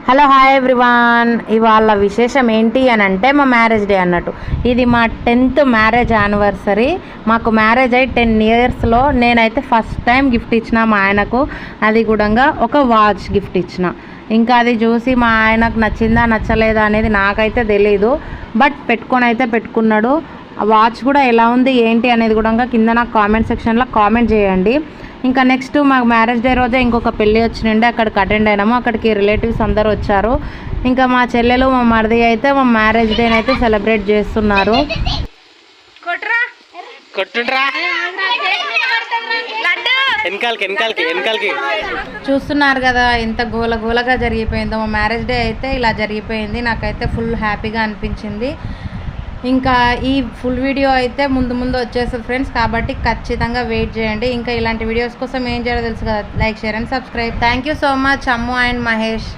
Hello hi everyone. ఇవాళ విశేషం ఏంటి అని అంటే మా మ్యారేజ్ డే అన్నట్టు. ఇది మా 10th మ్యారేజ్ యానివర్సరీ. మాకు మ్యారేజ్ అయ్యి 10 ఇయర్స్లో నేనైతే ఫస్ట్ టైం గిఫ్ట్ ఇచ్చిన మా ఆయనకు. అది కూడా ఒక వాచ్ గిఫ్ట్ ఇచ్చిన. ఇంకా అది చూసి మా ఆయనకు నచ్చిందా నచ్చలేదా అనేది నాకైతే తెలీదు, బట్ పెట్టుకున్నాడు. ఆ వాచ్ కూడా ఎలా ఉంది ఏంటి అనేది కూడా కింద నాకు కామెంట్ సెక్షన్లో కామెంట్ చేయండి. ఇంకా నెక్స్ట్ మాకు మ్యారేజ్ డే రోజే ఇంకొక పెళ్ళి వచ్చిండే, అక్కడికి అటెండ్ అయినాము. అక్కడికి రిలేటివ్స్ అందరూ వచ్చారు. ఇంకా మా చెల్లెలు మా మరిది అయితే మా మ్యారేజ్ డేని అయితే సెలబ్రేట్ చేస్తున్నారు. చూస్తున్నారు కదా ఎంత గోలగా జరిగిపోయిందో. మా మ్యారేజ్ డే అయితే ఇలా జరిగిపోయింది. నాకైతే ఫుల్ హ్యాపీగా అనిపించింది. ఇంకా ఈ ఫుల్ వీడియో అయితే ముందు వచ్చేస్తుంది ఫ్రెండ్స్, కాబట్టి ఖచ్చితంగా వెయిట్ చేయండి. ఇంకా ఇలాంటి వీడియోస్ కోసం ఏం చేయాలో తెలుసు కదా, like share and subscribe. Thank you so much Ammu and Mahesh.